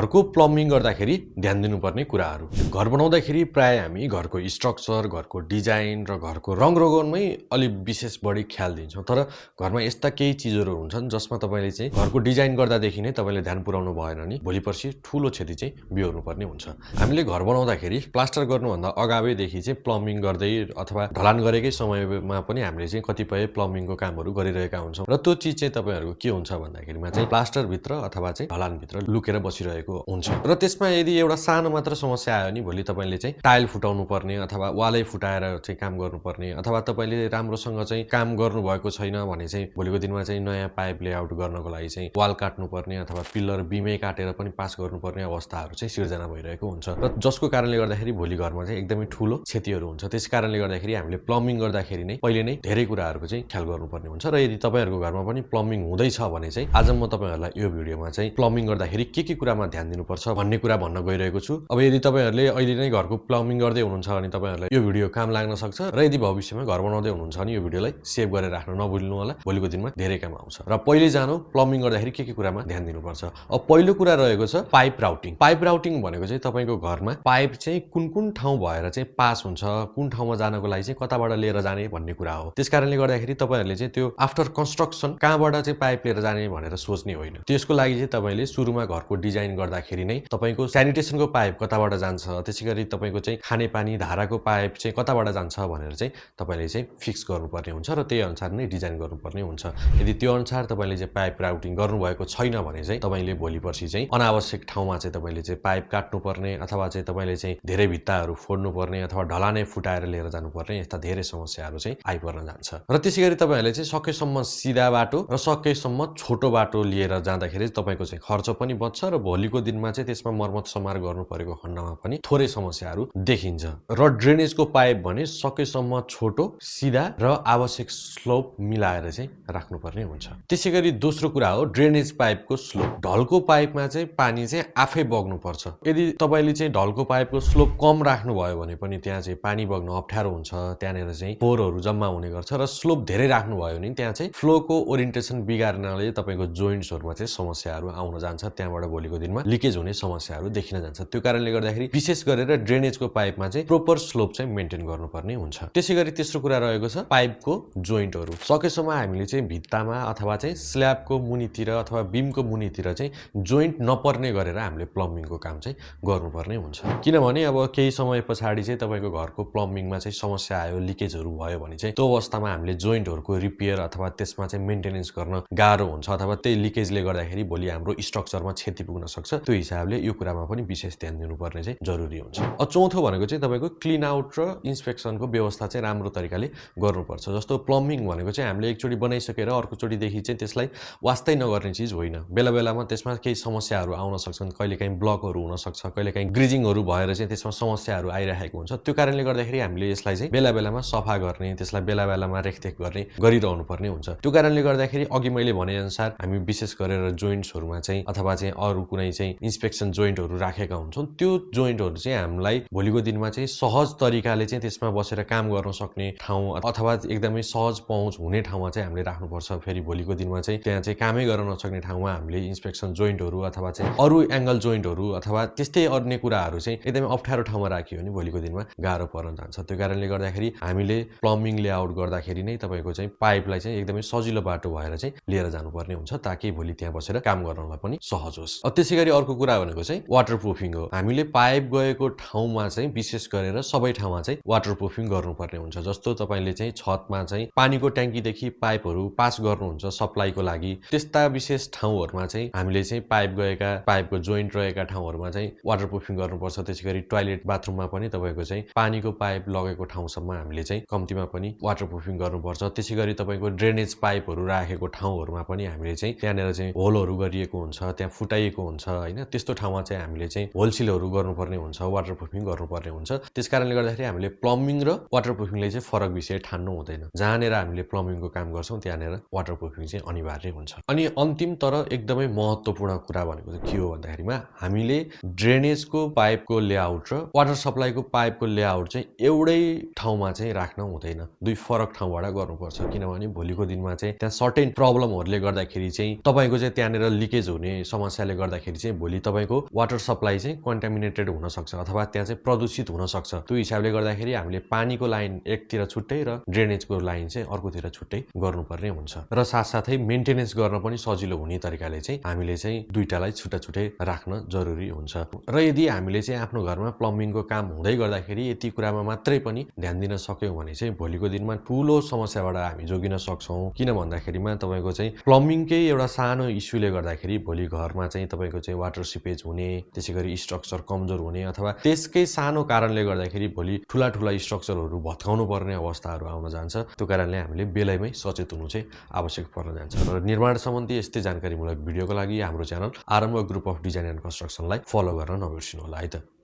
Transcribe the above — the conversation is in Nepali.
घरको प्लम्बिङ गर्दाखेरि ध्यान दिनुपर्ने कुराहरू। घर बनाउँदाखेरि प्राय हामी घरको स्ट्रक्चर, घरको डिजाइन र घरको रङरोगनमै अलि विशेष बढी ख्याल दिन्छौँ। तर घरमा यस्ता केही चिजहरू हुन्छन् जसमा तपाईँले चाहिँ घरको डिजाइन गर्दादेखि नै तपाईँले ध्यान पुर्याउनु भएन भने भोलि पर्सि ठुलो क्षति चाहिँ बिहोर्नुपर्ने हुन्छ। हामीले घर बनाउँदाखेरि प्लास्टर गर्नुभन्दा अगावैदेखि चाहिँ प्लम्बिङ गर्दै अथवा ढलान गरेकै समयमा पनि हामीले चाहिँ कतिपय प्लम्बिङको कामहरू गरिरहेका हुन्छौँ र त्यो चिज चाहिँ तपाईँहरूको के हुन्छ भन्दाखेरिमा चाहिँ प्लास्टरभित्र अथवा चाहिँ ढलानभित्र लुकेर बसिरहेको हुन्छ र त्यसमा यदि एउटा सानो मात्र समस्या आयो भने भोलि तपाईँले चाहिँ टाइल फुटाउनु पर्ने अथवा वालै फुटाएर चाहिँ काम गर्नुपर्ने अथवा तपाईँले राम्रोसँग चाहिँ काम गर्नुभएको छैन भने चाहिँ भोलिको दिनमा चाहिँ नयाँ पाइप लेआउट गर्नको लागि चाहिँ वाल काट्नुपर्ने अथवा पिल्लर बिमै काटेर पनि पास गर्नुपर्ने अवस्थाहरू चाहिँ सिर्जना भइरहेको हुन्छ र जसको कारणले गर्दाखेरि भोलि घरमा चाहिँ एकदमै ठुलो क्षतिहरू हुन्छ। त्यस कारणले गर्दाखेरि हामीले प्लम्बिङ गर्दाखेरि नै पहिले नै धेरै कुराहरूको चाहिँ ख्याल गर्नुपर्ने हुन्छ र यदि तपाईँहरूको घरमा पनि प्लम्बिङ हुँदैछ भने चाहिँ आज म तपाईँहरूलाई यो भिडियोमा चाहिँ प्लम्बिङ गर्दाखेरि के कुरामा ध्यान दिनुपर्छ भन्ने कुरा भन्न गइरहेको छु। अब यदि तपाईँहरूले अहिले नै घरको प्लम्बिङ गर्दै हुनुहुन्छ भने तपाईँहरूलाई यो भिडियो काम लाग्न सक्छ र यदि भविष्यमा घर बनाउँदै हुनुहुन्छ भने यो भिडियोलाई सेभ गरेर राख्न नभुल्नु होला, भोलिको दिनमा धेरै काम आउँछ। र पहिले जानु प्लम्बिङ गर्दाखेरि के कुरामा ध्यान दिनुपर्छ। अब पहिलो कुरा रहेको छ पाइप राउटिङ। पाइप राउटिङ भनेको चाहिँ तपाईँको घरमा पाइप चाहिँ कुन ठाउँ भएर चाहिँ पास हुन्छ, कुन ठाउँमा जानको लागि चाहिँ कताबाट लिएर जाने भन्ने कुरा हो। त्यसकारणले गर्दाखेरि तपाईँहरूले चाहिँ त्यो आफ्टर कन्स्ट्रक्सन कहाँबाट चाहिँ पाइप लिएर जाने भनेर सोच्ने होइन। त्यसको लागि चाहिँ तपाईँले सुरुमा घरको डिजाइन गर्दाखेरि नै तपाईँको स्यानिटेसनको पाइप कताबाट जान्छ, त्यसैगरी तपाईँको चाहिँ खानेपानी धाराको पाइप चाहिँ कताबाट जान्छ भनेर चाहिँ तपाईँले चाहिँ फिक्स गर्नुपर्ने हुन्छ र त्यही अनुसार नै डिजाइन गर्नुपर्ने हुन्छ। यदि त्यो अनुसार तपाईँले चाहिँ पाइप राउटिङ गर्नुभएको छैन भने चाहिँ तपाईँले भोलि पर्सि चाहिँ अनावश्यक ठाउँमा चाहिँ तपाईँले चाहिँ पाइप काट्नुपर्ने अथवा चाहिँ तपाईँले चाहिँ धेरै भित्ताहरू फोड्नुपर्ने अथवा ढलानै फुटाएर लिएर जानुपर्ने यस्ता धेरै समस्याहरू चाहिँ आइपर्न जान्छ। र त्यसैगरी तपाईँहरूले चाहिँ सकेसम्म सिधा बाटो र सकेसम्म छोटो बाटो लिएर जाँदाखेरि तपाईँको चाहिँ खर्च पनि बच्छ र भोलिको दिनमा चाहिँ त्यसमा मर्मत समार गर्नु परेको खण्डमा पनि थोरै समस्याहरू देखिन्छ। र ड्रेनेजको पाइप भने सकेसम्म छोटो, सिधा र आवश्यक स्लोप मिलाएर चाहिँ राख्नुपर्ने हुन्छ। त्यसैगरी दोस्रो कुरा हो ड्रेनेज पाइपको स्लोप। ढलको पाइपमा चाहिँ पानी चाहिँ आफै बग्नुपर्छ। यदि तपाईँले चाहिँ ढलको पाइपको स्लोप कम राख्नुभयो भने पनि त्यहाँ चाहिँ पानी बग्न अप्ठ्यारो हुन्छ, त्यहाँनिर चाहिँ फोहोरहरू जम्मा हुने गर्छ र स्लोप धेरै राख्नुभयो भने त्यहाँ चाहिँ फ्लोको ओरिएन्टेसन बिगार्नाले तपाईँको जोइन्ट्सहरूमा चाहिँ समस्याहरू आउन जान्छ, त्यहाँबाट भोलिको दिनमा लिकेज हुने समस्याहरू देखिन जान्छ। त्यो कारणले गर्दाखेरि विशेष गरेर ड्रेनेजको पाइपमा चाहिँ प्रोपर स्लोप चाहिँ मेन्टेन गर्नुपर्ने हुन्छ। त्यसैगरी तेस्रो कुरा रहेको छ पाइपको जोइन्टहरू। सकेसम्म हामीले चाहिँ भित्तामा अथवा चाहिँ स्ल्याबको मुनितिर अथवा बिमको मुनितिर चाहिँ जोइन्ट नपर्ने गरेर हामीले प्लम्बिङको काम चाहिँ गर्नुपर्ने हुन्छ। किनभने अब केही समय पछाडि चाहिँ तपाईँको घरको प्लम्बिङमा चाहिँ समस्या आयो, लिकेजहरू भयो भने चाहिँ त्यो अवस्थामा हामीले जोइन्टहरूको रिपेयर अथवा त्यसमा चाहिँ मेन्टेनेन्स गर्न गाह्रो हुन्छ अथवा त्यही लिकेजले गर्दाखेरि भोलि हाम्रो स्ट्रक्चरमा क्षति पुग्न सक्छ। त्यो हिसाबले यो कुरामा पनि विशेष ध्यान दिनुपर्ने चाहिँ जरुरी हुन्छ। चौथो भनेको चाहिँ तपाईँको क्लिन आउट र इन्स्पेक्सनको व्यवस्था चाहिँ राम्रो तरिकाले गर्नुपर्छ। जस्तो प्लम्बिङ भनेको चाहिँ हामीले एकचोटि बनाइसकेर अर्कोचोटिदेखि चाहिँ त्यसलाई वास्तै नगर्ने चिज होइन। बेला बेलामा त्यसमा केही समस्याहरू आउन सक्छन्, कहिलेकाहीँ ब्लकहरू हुन सक्छ, कहिलेकाहीँ ग्रिजिङहरू भएर चाहिँ त्यसमा समस्याहरू आइरहेको हुन्छ। त्यो कारणले गर्दाखेरि हामीले यसलाई चाहिँ बेला बेलामा सफा गर्ने, त्यसलाई बेला बेलामा रेखदेख गर्ने गरिरहनु पर्ने हुन्छ। त्यो कारणले गर्दाखेरि अघि मैले भने अनुसार हामी विशेष गरेर जोइन्ट्सहरूमा चाहिँ अथवा चाहिँ अरू कुनै चाहिँ इन्स्पेक्सन जोइन्टहरू राखेका हुन्छौँ। त्यो जोइन्टहरू चाहिँ हामीलाई भोलिको दिनमा चाहिँ सहज तरिकाले चाहिँ त्यसमा बसेर काम गर्न सक्ने ठाउँ अथवा एकदमै सहज पहुँच हुने ठाउँमा चाहिँ हामीले राख्नुपर्छ। फेरि भोलिको दिनमा चाहिँ त्यहाँ चाहिँ कामै गर्न नसक्ने ठाउँमा हामीले इन्स्पेक्सन जोइन्टहरू अथवा चाहिँ अरू एङ्गल जोइन्टहरू अथवा त्यस्तै अन्य कुराहरू चाहिँ एकदमै अप्ठ्यारो ठाउँमा राखियो भने भोलिको दिनमा गाह्रो पर्न जान्छ। त्यो कारणले गर्दाखेरि हामीले प्लम्बिङ लेआउट गर्दाखेरि नै तपाईँको चाहिँ पाइपलाई चाहिँ एकदमै सजिलो बाटो भएर चाहिँ लिएर जानुपर्ने हुन्छ ताकि भोलि त्यहाँ बसेर काम गर्नलाई पनि सहज होस्। त्यसैगरी अर्को कुरा भनेको चाहिँ वाटरप्रुफिङ हो। हामीले पाइप गएको ठाउँमा चाहिँ विशेष गरेर सबै ठाउँमा चाहिँ वाटरप्रुफिङ गर्नुपर्ने हुन्छ। जस्तो तपाईँले चाहिँ छतमा चाहिँ पानीको ट्याङ्कीदेखि पाइपहरू पास गर्नुहुन्छ सप्लाईको लागि, त्यस्ता विशेष ठाउँहरूमा चाहिँ हामीले चाहिँ पाइप गएका पाइपको जोइन्ट रहेका ठाउँहरूमा चाहिँ वाटरप्रुफिङ गर्नुपर्छ। त्यसैगरी टोयलेट बाथरुममा पनि तपाईँको चाहिँ पानीको पाइप लगेको ठाउँसम्म हामीले चाहिँ कम्तीमा पनि वाटरप्रुफिङ गर्नुपर्छ। त्यसैगरी तपाईँको ड्रेनेज पाइपहरू राखेको ठाउँहरूमा पनि हामीले चाहिँ त्यहाँनिर चाहिँ होलहरू गरिएको हुन्छ, त्यहाँ फुटाइएको हुन्छ होइन, त्यस्तो ठाउँमा चाहिँ हामीले चाहिँ होलसिलहरू गर्नुपर्ने हुन्छ, वाटरप्रुफिङ गर्नुपर्ने हुन्छ। त्यसकारणले गर्दाखेरि हामीले प्लम्बिङ र वाटरप्रुफिङले चाहिँ फरक विषय ठान्नु हुँदैन। जहाँनिर हामीले प्लम्बिङको काम गर्छौँ त्यहाँनिर वाटरप्रुफिङ चाहिँ अनिवार्य हुन्छ। अनि अन्तिम तर एकदमै महत्त्वपूर्ण कुरा भनेको चाहिँ के हो भन्दाखेरिमा हामीले ड्रेनेजको पाइपको लेआउट र वाटर सप्लाईको पाइपको लेआउट चाहिँ एउटै ठाउँमा चाहिँ राख्न हुँदैन, दुई फरक ठाउँबाट गर्नुपर्छ। किनभने भोलिको दिनमा चाहिँ त्यहाँ सर्टेन प्रब्लमहरूले गर्दाखेरि चाहिँ तपाईँको चाहिँ त्यहाँनिर लिकेज हुने समस्याले गर्दाखेरि चाहिँ भोलि तपाईँको वाटर सप्लाई चाहिँ कन्टामिनेटेड हुनसक्छ अथवा त्यहाँ चाहिँ प्रदूषित हुनसक्छ। त्यो हिसाबले गर्दाखेरि हामीले पानीको लाइन एकतिर छुट्टै र ड्रेनेजको लाइन चाहिँ अर्कोतिर छुट्टै गर्नुपर्ने हुन्छ। र साथसाथै मेन्टेनेन्स गर्न पनि सजिलो हुने तरिकाले चाहिँ हामीले चाहिँ दुईटालाई छुट्टा छुट्टै राख्न जरुरी हुन्छ। र यदि हामीले चाहिँ आफ्नो घरमा प्लम्बिङको काम हुँदै गर्दाखेरि यति कुरामा मात्रै पनि ध्यान दिन सक्यौँ भने चाहिँ भोलिको दिनमा ठुलो समस्याबाट हामी जोगिन सक्छौँ। किन भन्दाखेरिमा तपाईँको चाहिँ प्लम्बिङकै एउटा सानो इस्युले गर्दाखेरि भोलि घरमा चाहिँ तपाईँको चाहिँ वाटर सिपेज हुने, त्यसै गरी स्ट्रक्चर कमजोर हुने अथवा त्यसकै सानो कारणले गर्दाखेरि भोलि ठुला स्ट्रक्चरहरू भत्काउनु पर्ने अवस्थाहरू आउन जान्छ। त्यो कारणले हामीले बेलैमै सचेत हुनु चाहिँ आवश्यक पर्न जान्छ। र निर्माण सम्बन्धी यस्तै जानकारीमूलक भिडियोको लागि हाम्रो channel Aarambha group of design and कन्स्ट्रक्सनलाई फलो गर्न नबिर्सिनु होला है त।